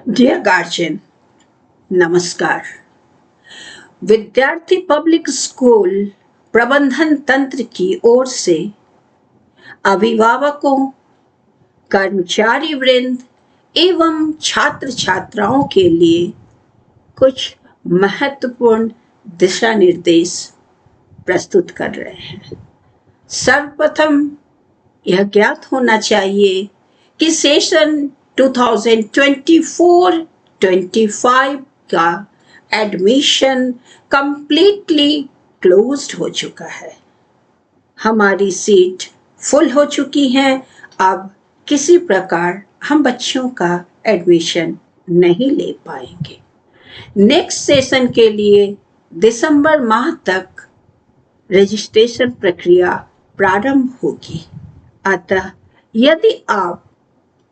Dear guardian, नमस्कार। विद्यार्थी public school प्रबंधन तंत्र की ओर से अभिभावकों, कर्मचारी वृंद एवं छात्र छात्राओं के लिए कुछ महत्वपूर्ण दिशा निर्देश प्रस्तुत कर रहे हैं। सर्वप्रथम यह ज्ञात होना चाहिए कि सेशन 2024-25 का एडमिशन कंप्लीटली क्लोज्ड हो चुका है। हमारी सीट फुल हो चुकी हैं। अब किसी प्रकार हम बच्चों का एडमिशन नहीं ले पाएंगे। नेक्स्ट सेशन के लिए दिसंबर माह तक रजिस्ट्रेशन प्रक्रिया प्रारंभ होगी। अतः यदि आप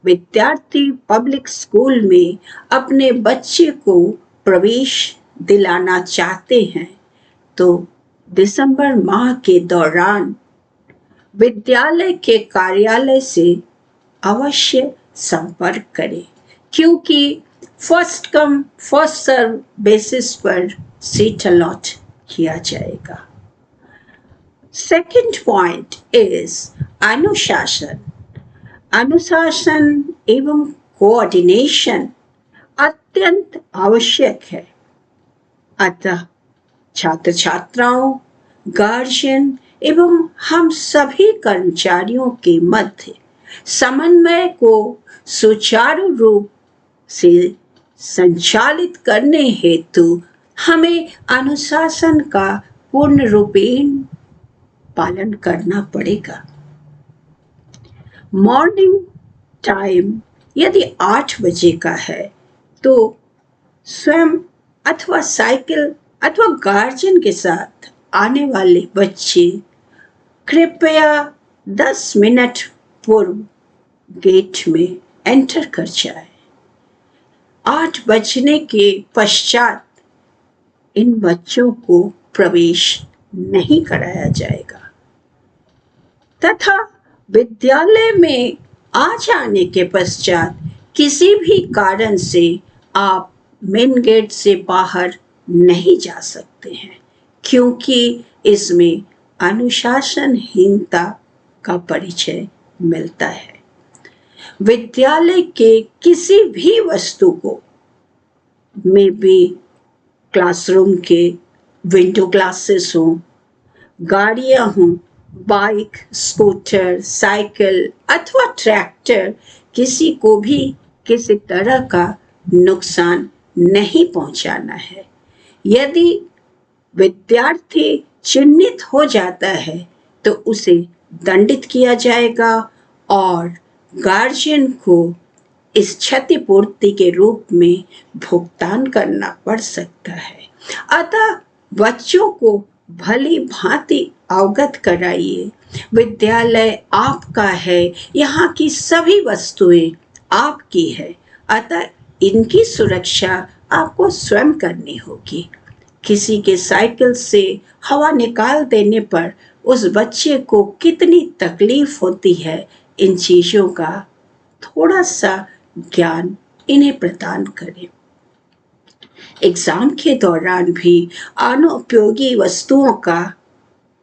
विद्यार्थी पब्लिक स्कूल में अपने बच्चे को प्रवेश दिलाना चाहते हैं तो दिसंबर माह के दौरान विद्यालय के कार्यालय से अवश्य संपर्क करें, क्योंकि first come first serve basis पर सीट अलॉट किया जाएगा। सेकंड पॉइंट इज अनुशासन। अनुशासन एवं कोऑर्डिनेशन अत्यंत आवश्यक है। अतः छात्र छात्राओं, गार्जियन एवं हम सभी कर्मचारियों के मध्य समन्वय को सुचारू रूप से संचालित करने हेतु हमें अनुशासन का पूर्ण रूपेण पालन करना पड़ेगा। मॉर्निंग टाइम यदि 8 बजे का है तो स्वयं अथवा साइकिल अथवा गार्जियन के साथ आने वाले बच्चे कृपया 10 मिनट पूर्व गेट में एंटर कर जाए। 8 बजने के पश्चात इन बच्चों को प्रवेश नहीं कराया जाएगा तथा विद्यालय में आ जाने के पश्चात किसी भी कारण से आप मेन गेट से बाहर नहीं जा सकते हैं, क्योंकि इसमें अनुशासनहीनता का परिचय मिलता है। विद्यालय के किसी भी वस्तु को में भी क्लासरूम के विंडो ग्लासेस हों, गाड़ियां हों, बाइक, स्कूटर, साइकिल अथवा ट्रैक्टर, किसी को भी किसी तरह का नुकसान नहीं पहुंचाना है। यदि विद्यार्थी चिन्हित हो जाता है तो उसे दंडित किया जाएगा और गार्जियन को इस क्षतिपूर्ति के रूप में भुगतान करना पड़ सकता है। अतः बच्चों को भली भांति अवगत कराइए। विद्यालय आपका है, यहाँ की सभी वस्तुएं आपकी है, अतः इनकी सुरक्षा आपको स्वयं करनी होगी। किसी के साइकिल से हवा निकाल देने पर उस बच्चे को कितनी तकलीफ होती है, इन चीजों का थोड़ा सा ज्ञान इन्हें प्रदान करें। एग्जाम के दौरान भी अनुपयोगी वस्तुओं का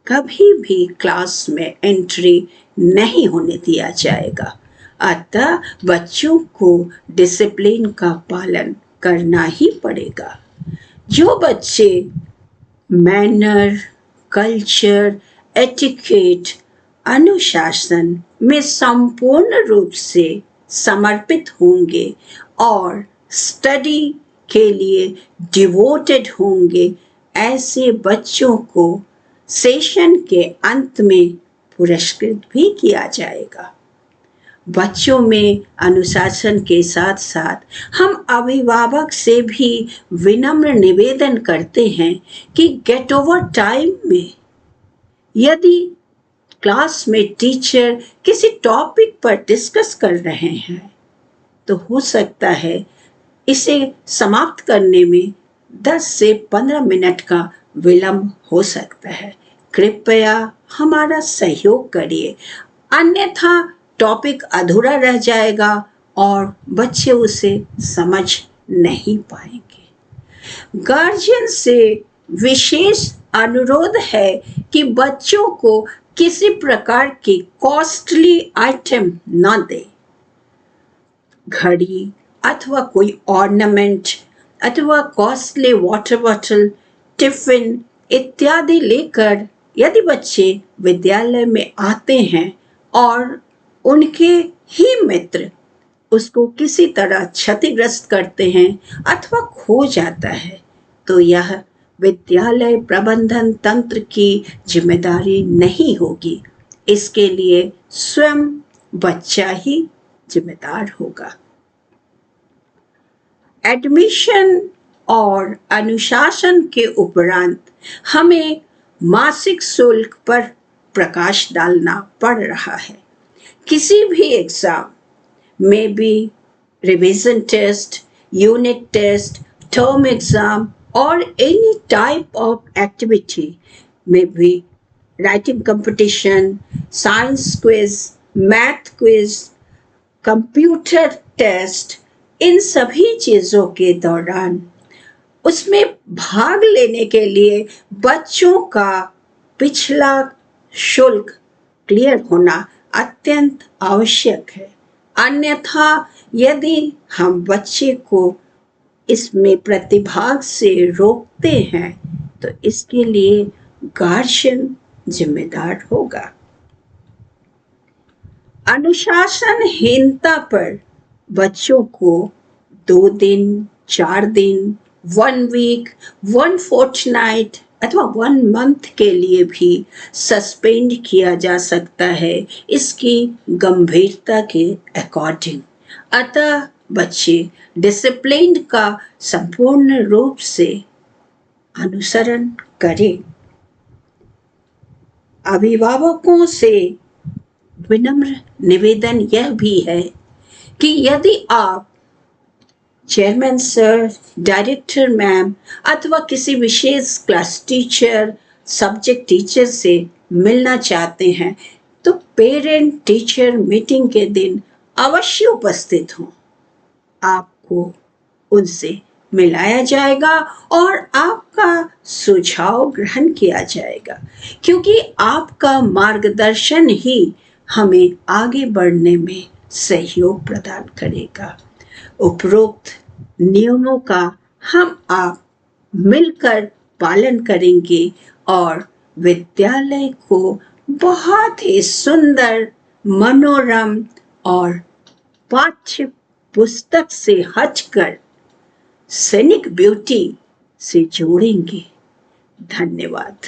कभी भी क्लास में एंट्री नहीं होने दिया जाएगा। अतः बच्चों को डिसिप्लिन का पालन करना ही पड़ेगा। जो बच्चे मैनर, कल्चर, एटिकेट, अनुशासन में संपूर्ण रूप से समर्पित होंगे और स्टडी के लिए डिवोटेड होंगे, ऐसे बच्चों को सेशन के अंत में पुरस्कृत भी किया जाएगा। बच्चों में अनुशासन के साथ साथ हम अभिभावक से भी विनम्र निवेदन करते हैं कि गेट ओवर टाइम में यदि क्लास में टीचर किसी टॉपिक पर डिस्कस कर रहे हैं तो हो सकता है इसे समाप्त करने में 10 से 15 मिनट का विलंब हो सकता है। कृपया हमारा सहयोग करिए, अन्यथा टॉपिक अधूरा रह जाएगा और बच्चे उसे समझ नहीं पाएंगे। गार्जियन से विशेष अनुरोध है कि बच्चों को किसी प्रकार की कॉस्टली आइटम ना दे। घड़ी अथवा कोई ऑर्नामेंट अथवा कॉस्टली वाटर बॉटल, टिफिन इत्यादि लेकर यदि बच्चे विद्यालय में आते हैं और उनके ही मित्र उसको किसी तरह क्षतिग्रस्त करते हैं अथवा खो जाता है, तो यह विद्यालय प्रबंधन तंत्र की जिम्मेदारी नहीं होगी। इसके लिए स्वयं बच्चा ही जिम्मेदार होगा। एडमिशन और अनुशासन के उपरांत हमें मासिक शुल्क पर प्रकाश डालना पड़ रहा है। किसी भी एग्जाम में भी revision test, unit test, term exam और एनी टाइप ऑफ एक्टिविटी में भी writing competition, science quiz, math quiz, computer test, इन सभी चीज़ों के दौरान उसमें भाग लेने के लिए बच्चों का पिछला शुल्क क्लियर होना अत्यंत आवश्यक है। अन्यथा यदि हम बच्चे को इसमें प्रतिभाग से रोकते हैं तो इसके लिए गार्जियन जिम्मेदार होगा। अनुशासनहीनता पर बच्चों को 2 दिन, 4 दिन, 1 वीक, 1 फोर्टनाइट अथवा 1 मंथ के लिए भी सस्पेंड किया जा सकता है, इसकी गंभीरता के अकॉर्डिंग। अतः बच्चे डिसिप्लिन का संपूर्ण रूप से अनुसरण करें। अभिभावकों से विनम्र निवेदन यह भी है कि यदि आप चेयरमैन सर, डायरेक्टर मैम अथवा किसी विशेष क्लास टीचर, सब्जेक्ट टीचर से मिलना चाहते हैं तो पेरेंट टीचर मीटिंग के दिन अवश्य उपस्थित हों। आपको उनसे मिलाया जाएगा और आपका सुझाव ग्रहण किया जाएगा, क्योंकि आपका मार्गदर्शन ही हमें आगे बढ़ने में सहयोग प्रदान करेगा। उपरोक्त नियमों का हम आप मिलकर पालन करेंगे और विद्यालय को बहुत ही सुंदर, मनोरम और पाठ्य पुस्तक से हटकर सैनिक ब्यूटी से जोड़ेंगे। धन्यवाद।